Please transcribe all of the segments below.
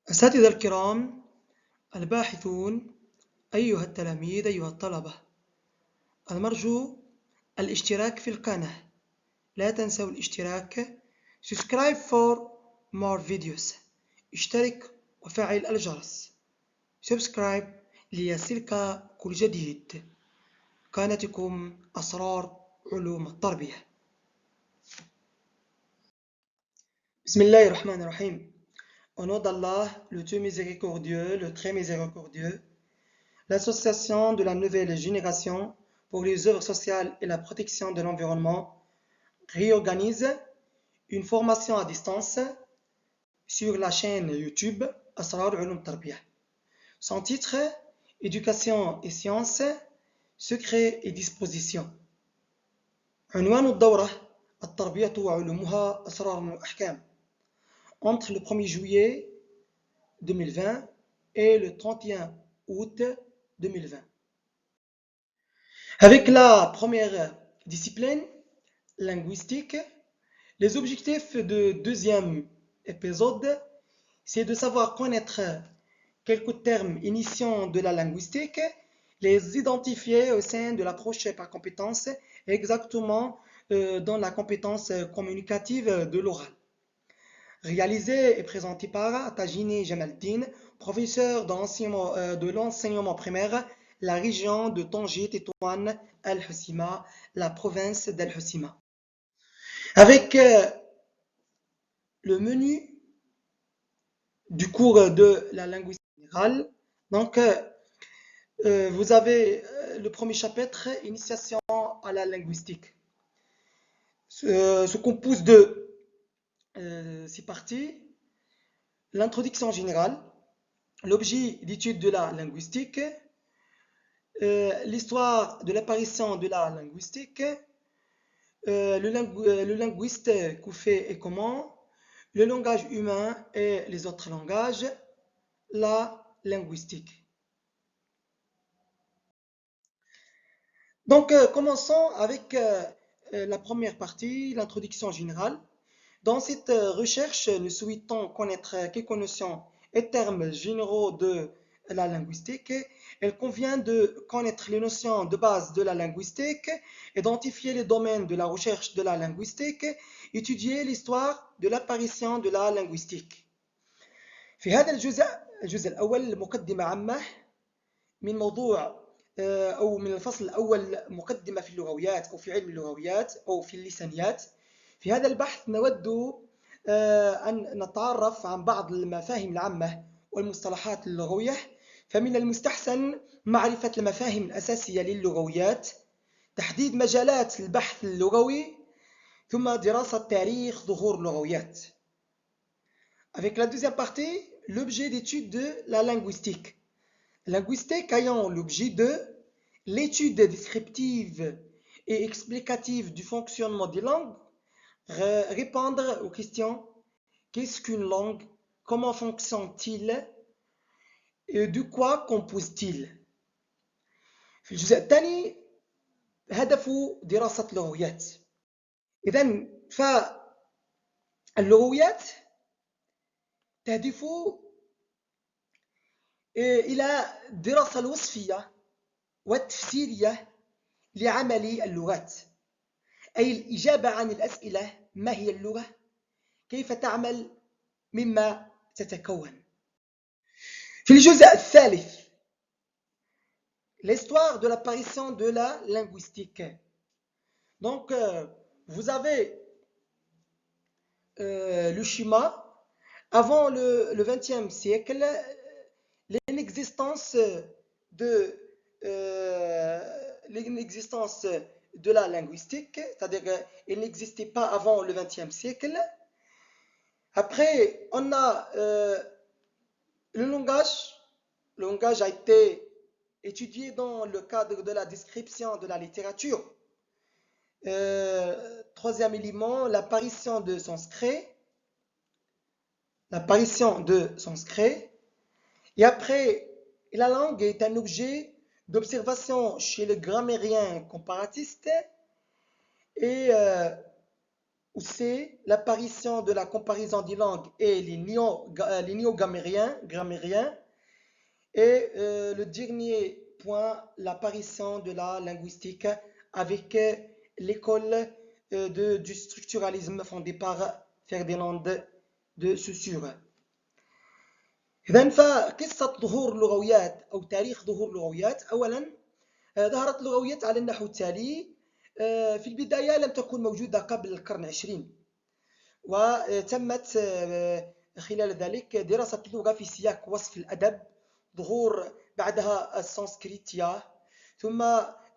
أساتذة الكرام الباحثون، أيها التلاميذ، أيها الطلبة، المرجو الاشتراك في القناة. لا تنسوا الاشتراك. Subscribe for more videos. اشترك وفعل الجرس. Subscribe ليصلك كل جديد. قناتكم أسرار علوم التربية. بسم الله الرحمن الرحيم. Au nom d'Allah, le Dieu miséricordieux, le très miséricordieux, l'Association de la nouvelle génération pour les œuvres sociales et la protection de l'environnement réorganise une formation à distance sur la chaîne YouTube Asrar Ulum Tarbiyah. Son titre, Éducation et sciences, secrets et dispositions. عنوان الدورة التربية وعلومها أسرار وأحكام. Entre le 1er juillet 2020 et le 31 août 2020. Avec la première discipline, linguistique, les objectifs du deuxième épisode, c'est de savoir connaître quelques termes initiants de la linguistique, les identifier au sein de l'approche par compétence, exactement dans la compétence communicative de l'oral. Réalisé et présenté par Tajini Jamaldine, professeur de l'enseignement primaire, la région de Tanger Tétouan Al-Hoceima, la province d'Al-Hoceima. Avec le menu du cours de la linguistique générale, donc vous avez le premier chapitre, Initiation à la linguistique. Se compose de 6 parties. L'introduction générale, l'objet d'étude de la linguistique, l'histoire de l'apparition de la linguistique, le linguiste qu'est fait et comment, le langage humain et les autres langages, la linguistique. Donc, commençons avec la première partie, l'introduction générale. Dans cette recherche, nous souhaitons connaître quelques notions et termes généraux de la linguistique. Il convient de connaître les notions de base de la linguistique, identifier les domaines de la recherche de la linguistique, étudier l'histoire de l'apparition de la linguistique. في هذا الجزء الأول مقدمة عامة من موضوع أو من الفصل الأول مقدمة في اللغويات أو في علم اللغويات أو في اللسانيات. في هذا البحث نود أن نتعرف عن بعض المفاهيم العامة والمصطلحات اللغوية. فمن المستحسن معرفة المفاهيم الأساسية للغويات، تحديد مجالات البحث اللغوي، ثم دراسة تاريخ ظهور اللغويات. Avec la deuxième partie, l'objet d'étude de la linguistique. Linguistique ayant l'objet de l'étude descriptive et explicative du fonctionnement des langues, répondre aux questions: qu'est-ce qu'une langue, comment fonctionne-t-il et de quoi compose-t-il. في الجزء الثاني هدف دراسة اللغويات. إذن فاللغويات تهدف إلى الدراسة الوصفية والتفسيرية لعمل اللغات، أي الإجابة عن الأسئلة: ما هي اللغة؟ كيف تعمل؟ مما تتكون. في الجزء الثالث، l'histoire de l'apparition de la linguistique. Donc, vous avez le schéma. Avant le XXe siècle, l'existence de la linguistique, c'est-à-dire qu'elle n'existait pas avant le XXe siècle. Après, on a le langage. Le langage a été étudié dans le cadre de la description de la littérature. Troisième élément, l'apparition de sanskrit. Et après, la langue est un objet d'observation chez le grammairien comparatiste et où c'est l'apparition de la comparaison des langues et les néo-grammairiens. Et le dernier point, l'apparition de la linguistique avec l'école du structuralisme fondée par Ferdinand de Saussure. إذن فقصة ظهور اللغويات أو تاريخ ظهور اللغويات أولا ظهرت اللغويات على النحو التالي. في البداية لم تكن موجودة قبل القرن العشرين، وتمت خلال ذلك دراسة اللغة في سياق وصف الأدب، ظهور بعدها السانسكريتيا، ثم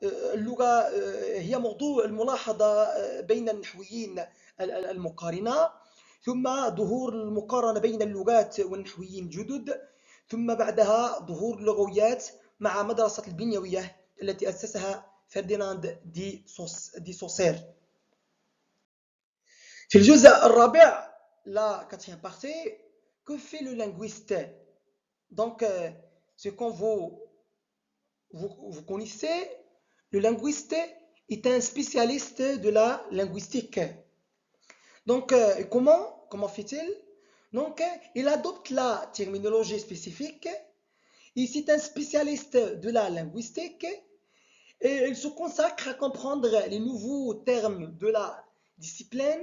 اللغة هي موضوع الملاحظة بين النحويين المقارنة، ثم ظهور المقارنة بين اللغات والنحويين الجدد، ثم بعدها ظهور اللغويات مع مدرسة البنيوية التي أسسها فرديناند دي سوسير. في الجزء الرابع la quatrième partie, que fait le linguiste? Donc, ce qu'on vous connaissez, le linguiste est un spécialiste de la linguistique. Donc, comment fait-il? Donc, il adopte la terminologie spécifique. Et c'est un spécialiste de la linguistique et il se consacre à comprendre les nouveaux termes de la discipline.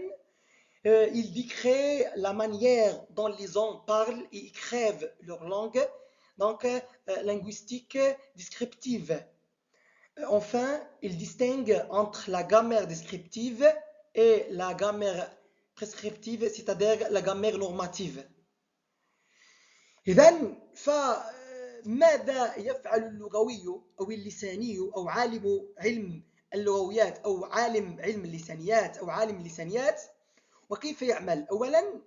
Il décrit la manière dont les hommes parlent et écrivent leur langue, donc linguistique descriptive. Enfin, il distingue entre la grammaire descriptive et la grammaire prescriptive, c'est-à-dire la grammaire normative. إذن فماذا يفعل اللغوي أو اللساني أو عالم علم اللغويات أو عالم علم اللسانيات أو عالم اللسانيات وكيف يعمل؟ أولا،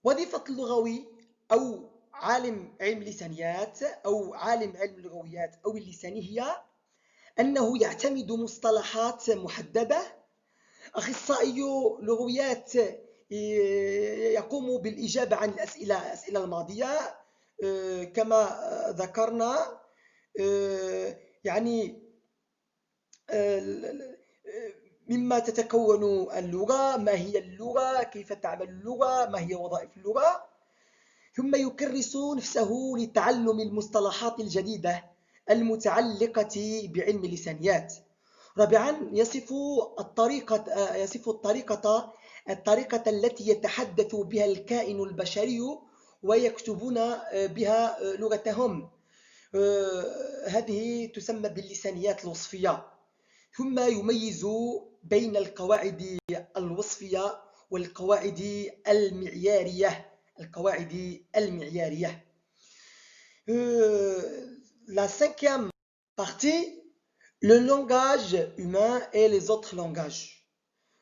وظيفة اللغوي أو عالم علم اللسانيات أو عالم علم اللغويات أو اللساني هي أنه يعتمد مصطلحات محددة. أخصائي لغويات يقوم بالإجابة عن الأسئلة الماضية كما ذكرنا، يعني مما تتكون اللغة، ما هي اللغة، كيف تعمل اللغة، ما هي وظائف اللغة. ثم يكرس نفسه لتعلم المصطلحات الجديدة المتعلقة بعلم اللسانيات. رابعا، يصف الطريقة التي يتحدث بها الكائن البشري ويكتبون بها لغتهم، هذه تسمى باللسانيات الوصفية. ثم يميز بين القواعد الوصفية والقواعد المعيارية. La cinquième partie, le langage humain et les autres langages.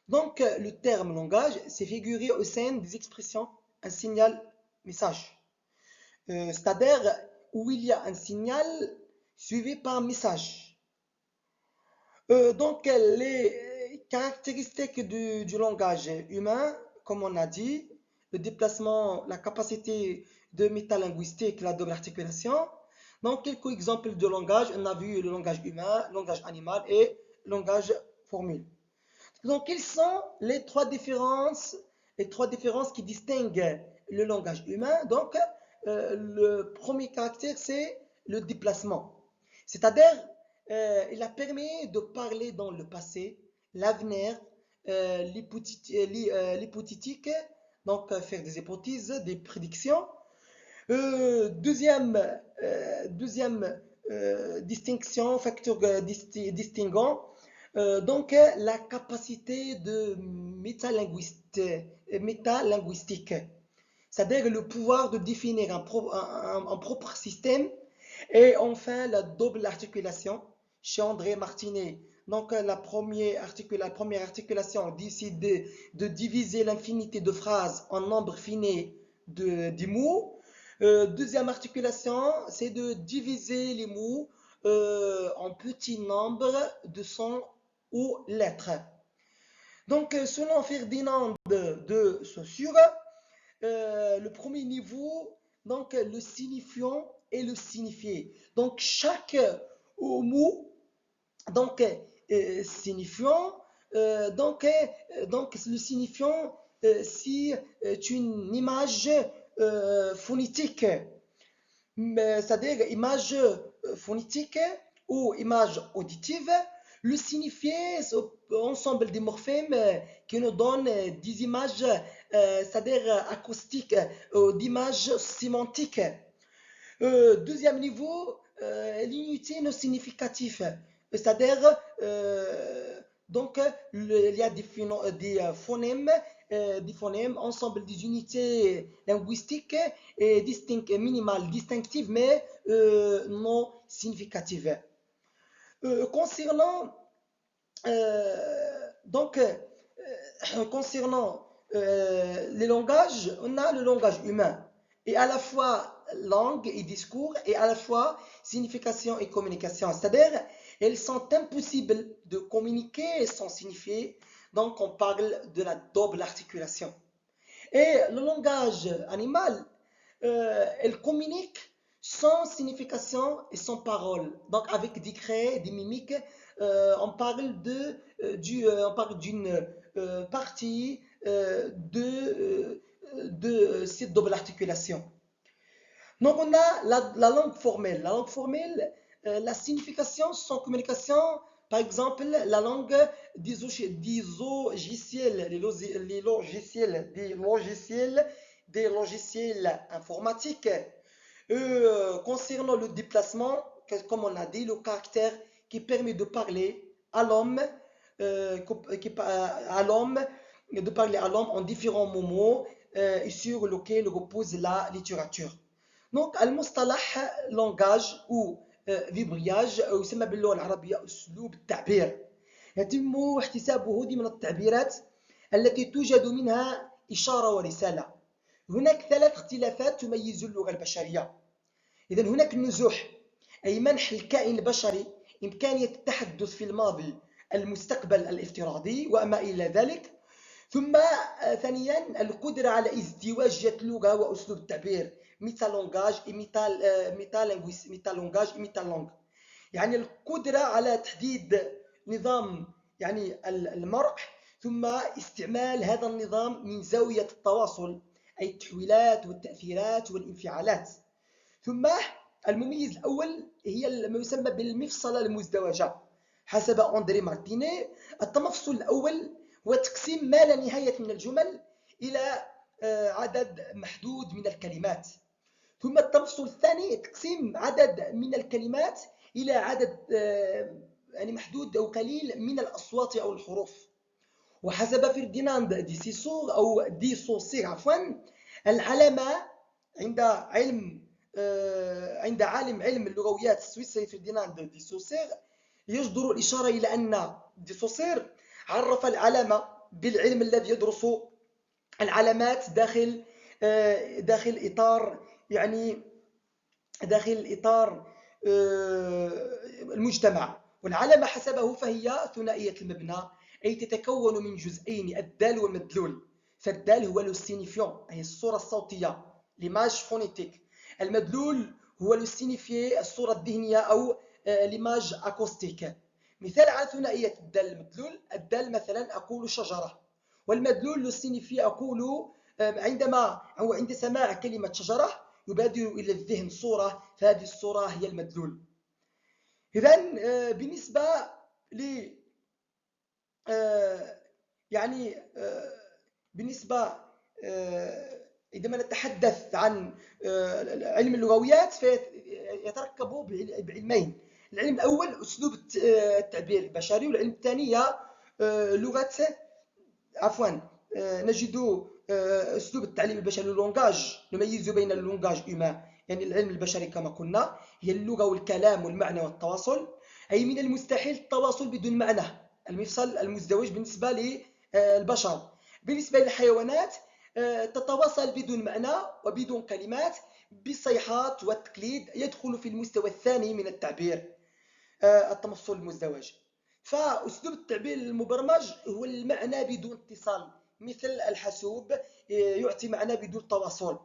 Donc, le terme langage, c'est figuré au sein des expressions un signal, message. C'est-à-dire où il y a un signal suivi par un message. Donc, les caractéristiques du langage humain, comme on a dit, le déplacement, la capacité de métalinguistique, la double articulation. Donc, quelques exemples de langage. On a vu le langage humain, le langage animal et le langage formule. Donc, quelles sont les trois différences qui distinguent le langage humain? Donc, le premier caractère, c'est le déplacement. C'est-à-dire, il a permis de parler dans le passé, l'avenir, l'hypothétique, donc faire des hypothèses, des prédictions. Deuxième distinction, facteur distinguant, donc la capacité de métalinguistique, c'est-à-dire le pouvoir de définir un propre système. Et enfin, la double articulation chez André Martinet. Donc, la première articulation décide de diviser l'infinité de phrases en nombre fini des mots. Deuxième articulation, c'est de diviser les mots en petits nombres de sons ou lettres. Donc, selon Ferdinand de Saussure, le premier niveau, donc le signifiant et le signifié. Donc chaque mot, donc signifiant, Donc, le signifiant, si une image phonétique, c'est-à-dire image phonétique ou image auditive, le signifié, c'est ensemble des morphèmes qui nous donnent des images, c'est-à-dire acoustiques, d'images sémantiques. Deuxième niveau, l'unité non significative, c'est-à-dire il y a des phonèmes, ensemble des unités linguistiques et minimales, distinctives mais non significatives. Concernant donc concernant les langages, on a le langage humain et à la fois langue et discours et à la fois signification et communication. C'est-à-dire, elles sont impossibles de communiquer sans signifier. Donc, on parle de la double articulation. Et le langage animal, elle communique sans signification et sans parole. Donc, avec des traits, des mimiques, on parle d'une partie de cette double articulation. Donc, on a la langue formelle. La langue formelle, la signification sans communication, par exemple, la langue des logiciels, des logiciels informatiques. Concernant le déplacement, comme on a dit, le caractère qui permet de parler à l'homme, de parler à l'homme en différents moments et sur lequel repose la littérature. دونك المصطلح لونجاج او فيبرياج أو يسمى باللغة العربية أسلوب التعبير يتم احتسابه ضمن التعبيرات التي توجد منها إشارة ورسالة. هناك ثلاث اختلافات تميز اللغة البشرية. إذا هناك النزوح أي منح الكائن البشري إمكانية التحدث في الماضي المستقبل الافتراضي وما إلى ذلك. ثم ثانيا القدرة على ازدواجية اللغة وأسلوب التعبير ميتالونجاج ميتالونجاج ميتالونج، يعني القدرة على تحديد نظام يعني المرح ثم استعمال هذا النظام من زاوية التواصل أي التحويلات والتأثيرات والانفعالات. ثم المميز الأول هي ما يسمى بالمفصلة المزدوجة حسب أندري مارتيني. التمفصل الأول هو تقسيم ما لا نهاية من الجمل إلى عدد محدود من الكلمات. ثم التمفصل الثاني تقسيم عدد من الكلمات إلى عدد يعني محدود أو قليل من الأصوات أو الحروف. وحسب فرديناند دي سيسور أو دي سوسير عفوا، العلامة عند عالم علم اللغويات السويسري فرديناند دي سوسير يجدر الإشارة إلى أن دي سوسير عرف العلامة بالعلم الذي يدرس العلامات داخل إطار يعني داخل إطار المجتمع. والعلامة حسبه فهي ثنائية المبنى أي تتكون من جزئين الدال والمدلول. فالدال هو لو سينيفيون أي الصورة الصوتية ليماج فونيتيك، المدلول هو لو سينيفيي الصورة الذهنية أو ليماج أكوستيك. مثال على ثنائية الدال المدلول، الدال مثلا أقول شجرة، والمدلول لو سينيفيي أقول عند سماع كلمة شجرة يبادر إلى الذهن صورة، فهذه الصورة هي المدلول. إذن بالنسبة ل يعني بالنسبة عندما نتحدث عن علم اللغويات فيتركب بعلمين. العلم الأول أسلوب التعبير البشري، والعلم الثاني لغة نجد أسلوب التعليم البشري اللونجاج نميز بين اللونجاج هما يعني العلم البشري كما قلنا هي اللغة والكلام والمعنى والتواصل، أي من المستحيل التواصل بدون معنى، المفصل المزدوج بالنسبة للبشر. بالنسبة للحيوانات تتواصل بدون معنى وبدون كلمات بالصيحات والتقليد، يدخل في المستوى الثاني من التعبير التمثل المزدوج. فأسلوب التعبير المبرمج هو المعنى بدون اتصال، مثل الحاسوب يعطي معنى بدون تواصل.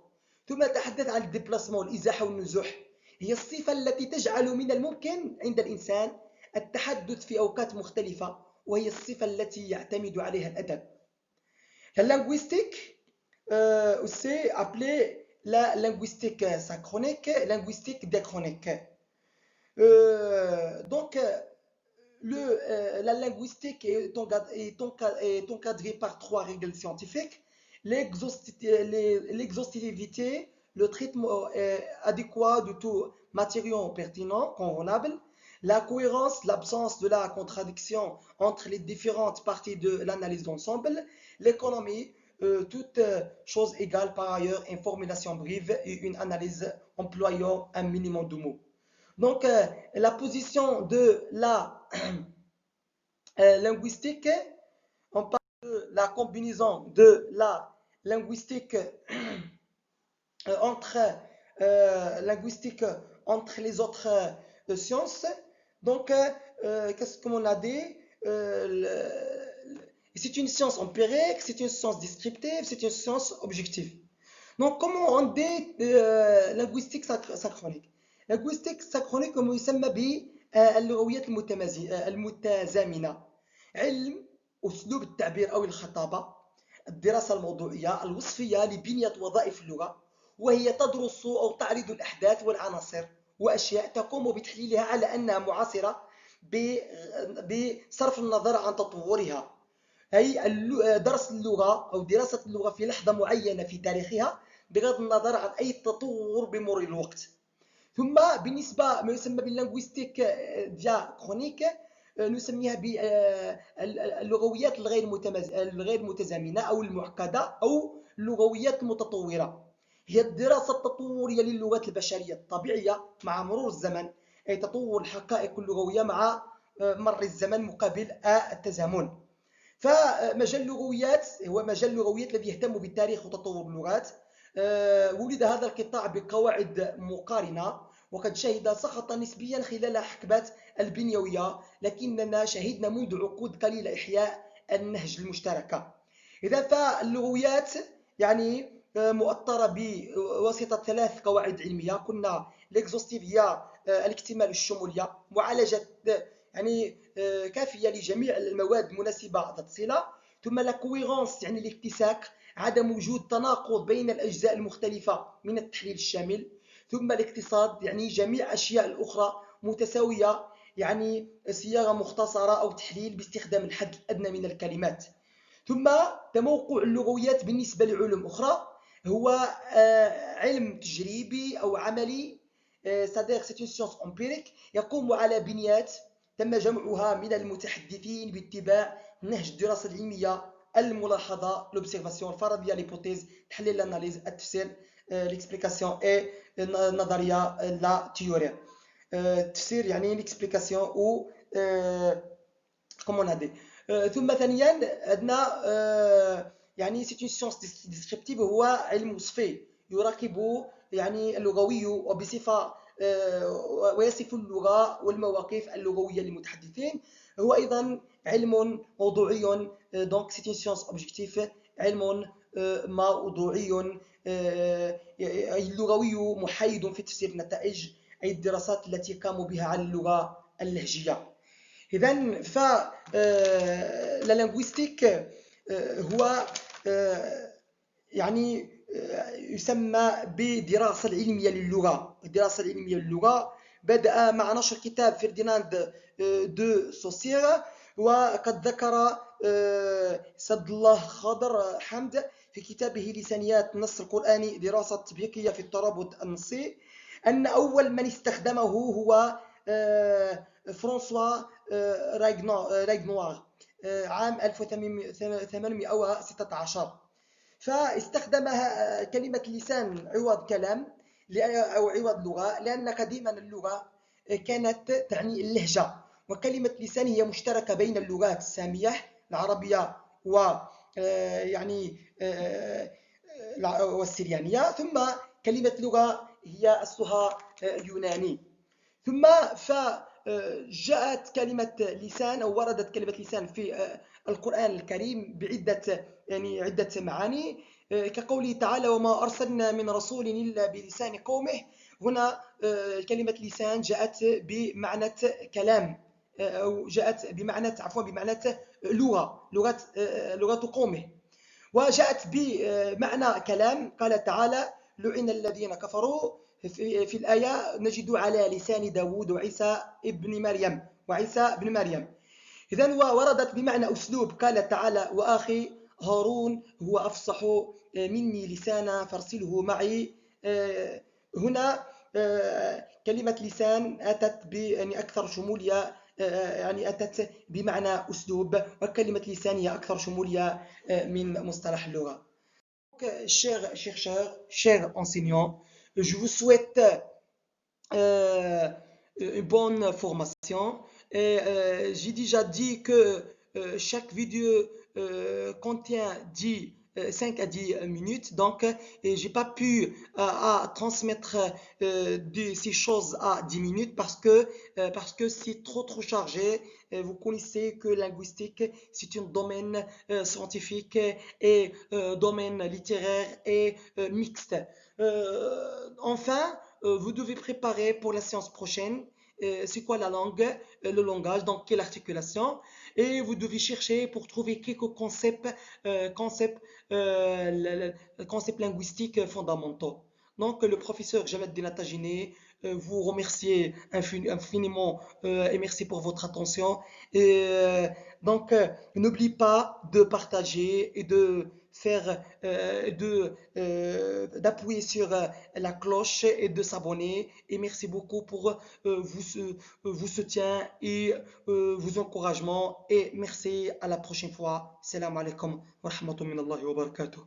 ثم نتحدث عن الديبلاسمون الإزاحة والنزوح، هي الصفة التي تجعل من الممكن عند الإنسان التحدث في أوقات مختلفة وهي الصفة التي يعتمد عليها الأدب. La linguistique, c'est appelé la linguistique synchronique, linguistique diachronique. Donc, la linguistique est encadrée par trois règles scientifiques: l'exhaustivité, le traitement adéquat de tout matériau pertinent, convenable, la cohérence, l'absence de la contradiction entre les différentes parties de l'analyse d'ensemble, l'économie, toute chose égale par ailleurs, une formulation brève et une analyse employant un minimum de mots. Donc, la position de la linguistique, on parle de la combinaison de la linguistique entre, linguistique entre les autres sciences. Donc, qu'est-ce qu'on a dit? C'est une science empirique, c'est une science descriptive, c'est une science objective. Donc, comment on dit linguistique synchronique? linguistique synchronique comme يسمى باللغويات المتزامنة، علم أسلوب التعبير أو الخطابة، الدراسة الموضوعية الوصفية لبنية وظائف اللغة، وهي تدرس أو تعرض الأحداث والعناصر وأشياء تقوم بتحليلها على أنها معاصرة بصرف النظر عن تطورها، أي درس اللغة أو دراسة اللغة في لحظة معينة في تاريخها بغض النظر عن أي تطور بمرور الوقت. ثم بالنسبة ما يسمى باللينغويستيك دياكرونيك نسميها باللغويات الغير متزامنة أو المعقدة أو اللغويات المتطورة. هي الدراسة التطورية للغات البشرية الطبيعية مع مرور الزمن، أي تطور الحقائق اللغوية مع مر الزمن مقابل التزامن. فمجال اللغويات هو مجال اللغويات الذي يهتم بالتاريخ وتطور اللغات. ولد هذا القطاع بقواعد مقارنة، وقد شهد سقطا نسبيا خلال حقبات البنيوية، لكننا شهدنا منذ عقود قليلة إحياء النهج المشتركة. إذا فاللغويات يعني مؤطرة بواسطة ثلاث قواعد علمية. قلنا l'exhaustive هي الاكتمال الشمولية، معالجة يعني كافية لجميع المواد مناسبة ذات صلة. ثم لا كويرونس يعني الاتساق، عدم وجود تناقض بين الأجزاء المختلفة من التحليل الشامل. ثم الاقتصاد يعني جميع الأشياء الأخرى متساوية، يعني صياغة مختصرة أو تحليل باستخدام الحد الأدنى من الكلمات. ثم تموقع اللغويات بالنسبة لعلوم أخرى هو علم تجريبي أو عملي، c'est-à-dire c'est une science empirique يقوم على بنيات تم جمعها من المتحدثين باتباع نهج الدراسة العلمية: الملاحظة l'observation، الفرضية l'hypothèse، تحليل الاناليز، التفسير l'explication et النظرية la théorie. التفسير يعني l'explication ou comme on a dit. ثم ثانيا عندنا يعني c'est une science descriptive، هو علم وصفي يراقب يعني اللغوي وبصفة ويصف اللغة والمواقف اللغوية للمتحدثين. هو أيضا علم موضوعي، donc c'est une science objective، علم موضوعي اللغوي محايد في تفسير النتائج، أي الدراسات التي قاموا بها على اللغة اللهجية. إذن لا linguistique هو يعني يسمى بدراسة العلمية للغة. الدراسة العلمية للغة بدأ مع نشر كتاب فرديناند دو سوسير، وقد ذكر سد الله خضر حمد في كتابه لسانيات النص القرآني دراسة تطبيقية في الترابط النصي أن أول من استخدمه هو فرانسوا رايغنوار عام 1816. فاستخدمها كلمة لسان عوض كلام أو عوض لغة، لأن قديما اللغة كانت تعني اللهجة، وكلمة لسان هي مشتركة بين اللغات السامية العربية و يعني والسريانية. ثم كلمة لغة هي أصلها يوناني. ثم فجاءت كلمة لسان أو وردت كلمة لسان في القرآن الكريم بعدة يعني عدة معاني، كقوله تعالى: وما أرسلنا من رسول إلا بلسان قومه. هنا كلمة لسان جاءت بمعنى كلام، أو جاءت بمعنى عفوا بمعنى لغة قومه. وجاءت بمعنى كلام، قال تعالى: لعن الذين كفروا. في الآية نجد على لسان داود وعيسى ابن مريم. إذن وردت بمعنى أسلوب، قال تعالى: وأخي هارون هو أفصح مني لسانا فارسله معي. هنا كلمة لسان أتت يعني أكثر شمولية، يعني أتت بمعنى أسلوب، وكلمة لسان هي أكثر شمولية من مصطلح اللغة. Chers chercheurs, chers enseignants, je vous souhaite euh, une bonne formation. Et j'ai déjà dit que chaque vidéo contient 5 à 10 minutes, donc j'ai pas pu à transmettre ces choses à 10 minutes parce que c'est trop chargé. Vous connaissez que linguistique, c'est un domaine scientifique et domaine littéraire et mixte. Enfin, vous devez préparer pour la séance prochaine. C'est quoi la langue, le langage, donc quelle articulation. Et vous devez chercher pour trouver quelques concepts linguistiques fondamentaux. Donc le professeur Javed Dinatagine vous remercie infiniment et merci pour votre attention. Et donc n'oubliez pas de partager et de faire d'appuyer sur la cloche et de s'abonner. Et merci beaucoup pour vos soutiens et vos encouragements. Et merci à la prochaine fois. Salam alaikum wa rahmatullahi wa barakatuh.